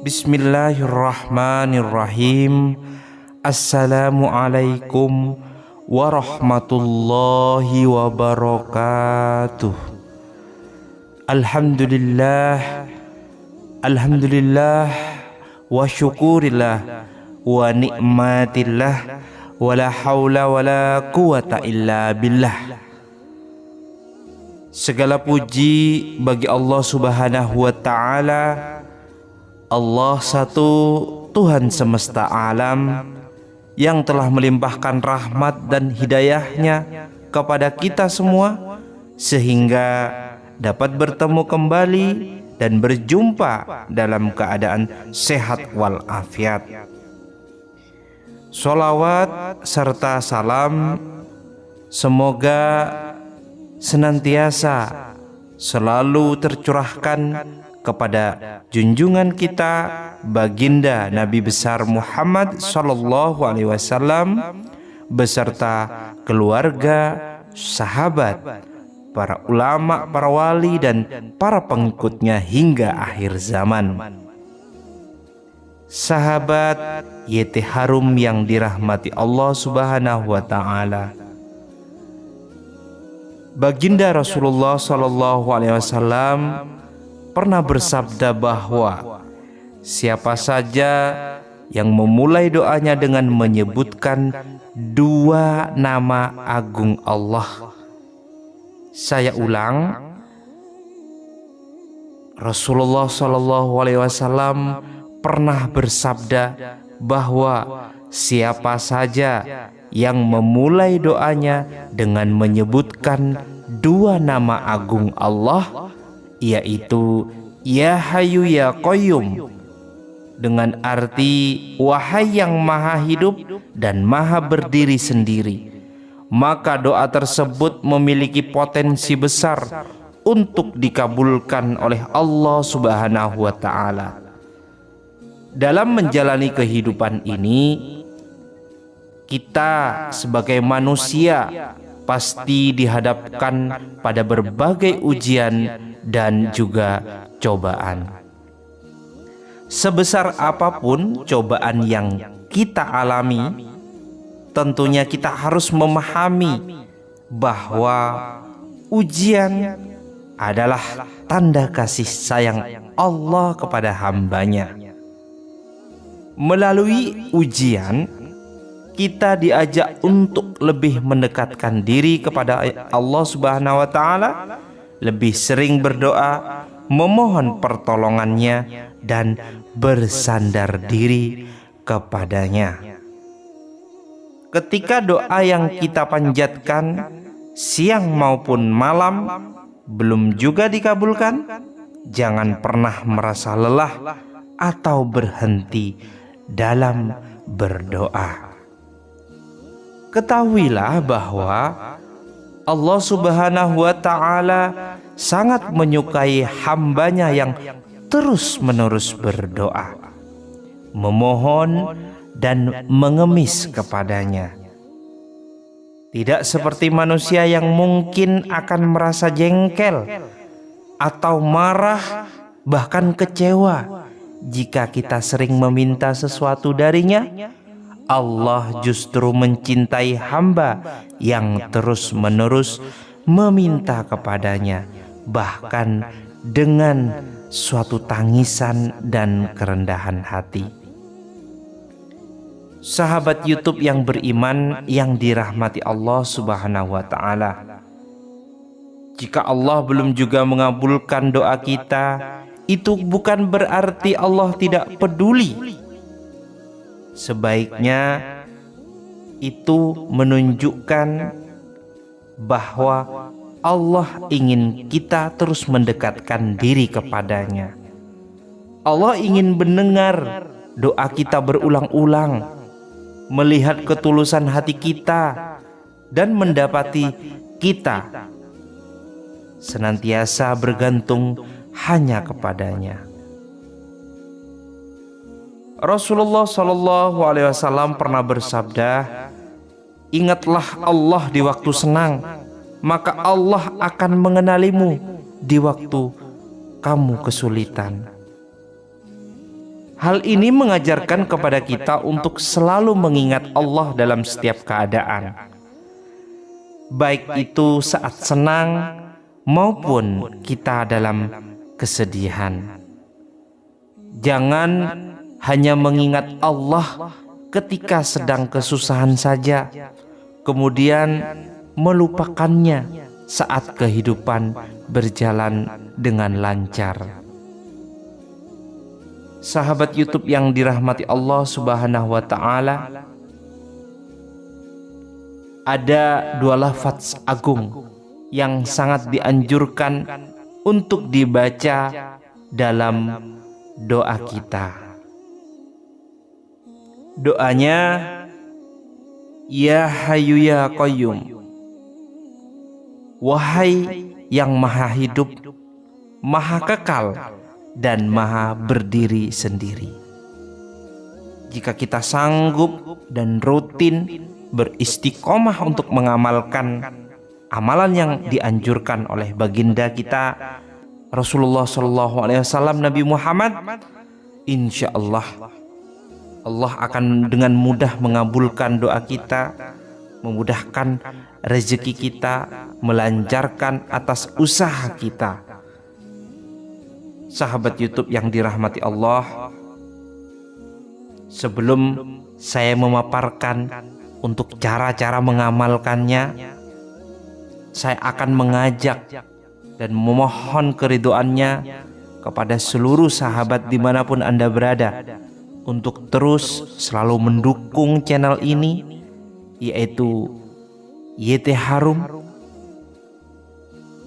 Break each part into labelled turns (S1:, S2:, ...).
S1: Bismillahirrahmanirrahim. Assalamualaikum warahmatullahi wabarakatuh. Alhamdulillah wa syukurillah wa nikmatillah wa la haula wa la quwata illa billah. Segala puji bagi Allah Subhanahu wa ta'ala. Allah satu, Tuhan semesta alam, yang telah melimpahkan rahmat dan hidayahnya kepada kita semua, sehingga dapat bertemu kembali dan berjumpa dalam keadaan sehat walafiat. Sholawat serta salam semoga senantiasa selalu tercurahkan kepada junjungan kita baginda Nabi besar Muhammad sallallahu alaihi wasallam beserta keluarga, sahabat, para ulama, para wali dan para pengikutnya hingga akhir zaman. Sahabat YT Harum yang dirahmati Allah Subhanahu wa taala. Baginda Rasulullah sallallahu alaihi wasallam pernah bersabda bahwa siapa saja yang memulai doanya dengan menyebutkan dua nama agung Allah. Saya ulang, Rasulullah SAW pernah bersabda bahwa siapa saja yang memulai doanya dengan menyebutkan dua nama agung Allah, yaitu Ya Hayyu Ya Qayyum, dengan arti wahai yang maha hidup dan maha berdiri sendiri, maka doa tersebut memiliki potensi besar untuk dikabulkan oleh Allah Subhanahu wa ta'ala. Dalam menjalani kehidupan ini, kita sebagai manusia pasti dihadapkan pada berbagai ujian dan juga cobaan. Sebesar apapun cobaan yang kita alami, tentunya kita harus memahami bahwa ujian adalah tanda kasih sayang Allah kepada hambanya. Melalui ujian, kita diajak untuk lebih mendekatkan diri kepada Allah Subhanahu wa ta'ala, lebih sering berdoa, memohon pertolongannya, dan bersandar diri kepadanya. Ketika doa yang kita panjatkan siang maupun malam belum juga dikabulkan, jangan pernah merasa lelah atau berhenti dalam berdoa. Ketahuilah bahwa Allah Subhanahu wa ta'ala sangat menyukai hambanya yang terus-menerus berdoa, memohon dan mengemis kepadanya. Tidak seperti manusia yang mungkin akan merasa jengkel atau marah, bahkan kecewa jika kita sering meminta sesuatu darinya. Allah justru mencintai hamba yang terus-menerus meminta kepadanya, bahkan dengan suatu tangisan dan kerendahan hati. Sahabat YouTube yang beriman yang dirahmati Allah Subhanahu wa ta'ala, jika Allah belum juga mengabulkan doa kita, itu bukan berarti Allah tidak peduli. Sebaiknya itu menunjukkan bahwa Allah ingin kita terus mendekatkan diri kepadanya. Allah ingin mendengar doa kita berulang-ulang, melihat ketulusan hati kita, dan mendapati kita senantiasa bergantung hanya kepadanya. Rasulullah Shallallahu Alaihi Wasallam pernah bersabda, ingatlah Allah di waktu senang, maka Allah akan mengenalimu di waktu kamu kesulitan. Hal ini mengajarkan kepada kita untuk selalu mengingat Allah dalam setiap keadaan, baik itu saat senang maupun kita dalam kesedihan. Jangan hanya mengingat Allah ketika sedang kesusahan saja, kemudian melupakannya saat kehidupan berjalan dengan lancar. Sahabat YouTube yang dirahmati Allah Subhanahu wa Ta'ala, ada dua lafaz agung yang sangat dianjurkan untuk dibaca dalam doa kita. Doanya, Ya Hayyu Ya Qayyum, wahai yang maha hidup, maha kekal, dan maha berdiri sendiri. Jika kita sanggup dan rutin beristiqomah untuk mengamalkan amalan yang dianjurkan oleh baginda kita Rasulullah SAW, Nabi Muhammad, insya Allah Allah akan dengan mudah mengabulkan doa kita, memudahkan rezeki kita, melancarkan atas usaha kita. Sahabat YouTube yang dirahmati Allah, sebelum saya memaparkan untuk cara-cara mengamalkannya, saya akan mengajak dan memohon keridhoannya kepada seluruh sahabat dimanapun Anda berada untuk terus selalu mendukung channel ini, yaitu YT Harum,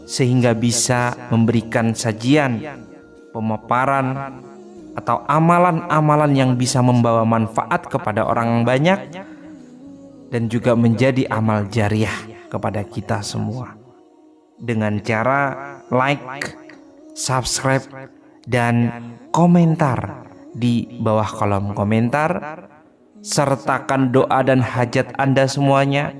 S1: sehingga bisa memberikan sajian, pemaparan, atau amalan-amalan yang bisa membawa manfaat kepada orang banyak dan juga menjadi amal jariah kepada kita semua, dengan cara like, subscribe, dan komentar di bawah kolom komentar. Sertakan doa dan hajat Anda semuanya.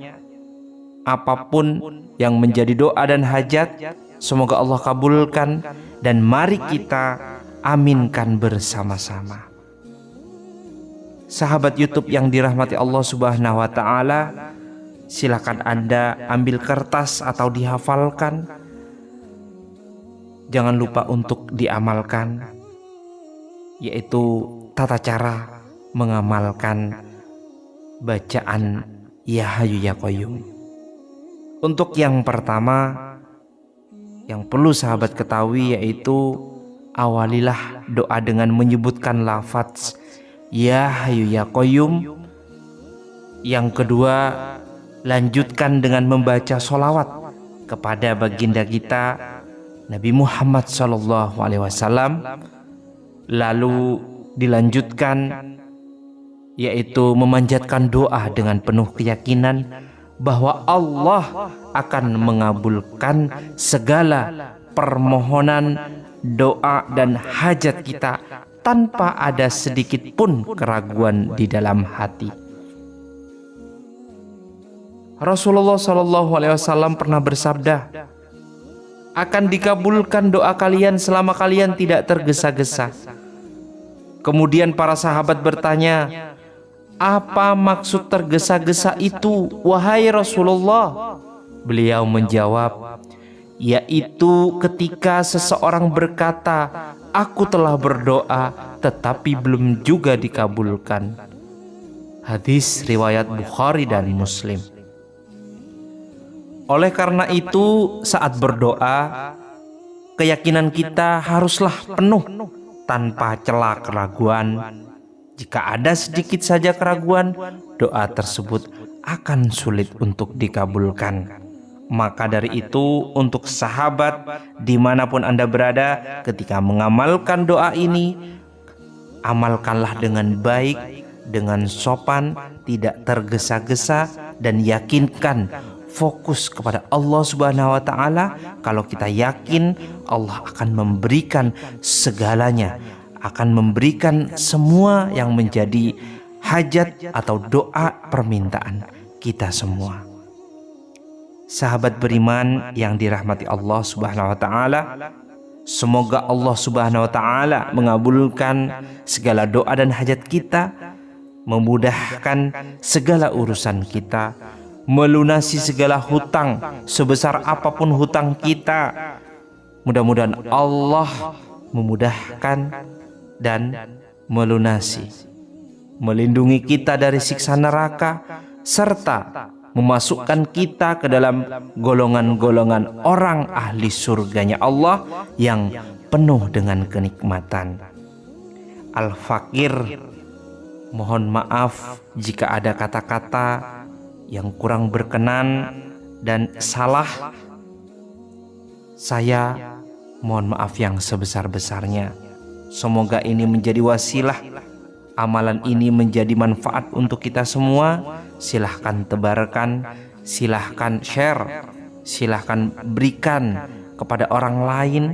S1: Apapun yang menjadi doa dan hajat, semoga Allah kabulkan, dan mari kita aminkan bersama-sama. Sahabat YouTube yang dirahmati Allah Subhanahu wa Ta'ala, silakan Anda ambil kertas atau dihafalkan. Jangan lupa untuk diamalkan, yaitu tata cara mengamalkan bacaan Ya Hayyu Ya Qayyum. Untuk yang pertama yang perlu sahabat ketahui, yaitu awalilah doa dengan menyebutkan lafaz Ya Hayyu Ya Qayyum. Yang kedua, lanjutkan dengan membaca sholawat kepada baginda kita Nabi Muhammad SAW. Lalu dilanjutkan, yaitu memanjatkan doa dengan penuh keyakinan bahwa Allah akan mengabulkan segala permohonan, doa, dan hajat kita tanpa ada sedikit pun keraguan di dalam hati. Rasulullah SAW pernah bersabda, akan dikabulkan doa kalian selama kalian tidak tergesa-gesa. Kemudian para sahabat bertanya, apa maksud tergesa-gesa itu, wahai Rasulullah? Beliau menjawab, yaitu ketika seseorang berkata, aku telah berdoa tetapi belum juga dikabulkan. Hadis riwayat Bukhari dan Muslim. Oleh karena itu, saat berdoa, keyakinan kita haruslah penuh tanpa celah keraguan. Jika ada sedikit saja keraguan, doa tersebut akan sulit untuk dikabulkan. Maka dari itu, untuk sahabat dimanapun Anda berada, ketika mengamalkan doa ini, amalkanlah dengan baik, dengan sopan, tidak tergesa-gesa, dan yakinkan fokus kepada Allah Subhanahu wa Ta'ala. Kalau kita yakin, Allah akan memberikan segalanya, akan memberikan semua yang menjadi hajat atau doa permintaan kita semua. Sahabat beriman yang dirahmati Allah Subhanahu wa Ta'ala, Semoga Allah Subhanahu wa taala mengabulkan segala doa dan hajat kita, memudahkan segala urusan kita, melunasi segala hutang sebesar apapun hutang kita. Mudah-mudahan Allah memudahkan dan melunasi, melindungi kita dari siksa neraka, serta memasukkan kita ke dalam golongan-golongan orang ahli surganya Allah yang penuh dengan kenikmatan. Al-Fakir, mohon maaf jika ada kata-kata yang kurang berkenan dan salah. Saya mohon maaf yang sebesar-besarnya. Semoga ini menjadi wasilah, amalan ini menjadi manfaat untuk kita semua. Silahkan tebarkan, silahkan share, silahkan berikan kepada orang lain,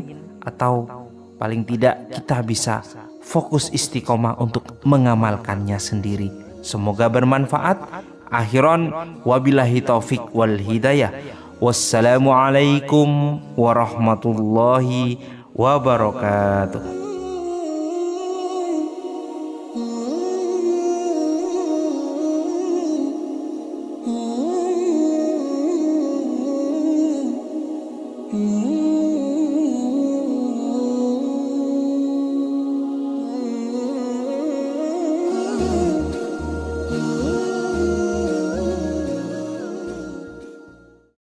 S1: atau paling tidak kita bisa fokus istiqomah untuk mengamalkannya sendiri. Semoga bermanfaat. Akhiran wabillahi taufik wal hidayah. Wassalamualaikum warahmatullahi wabarakatuh.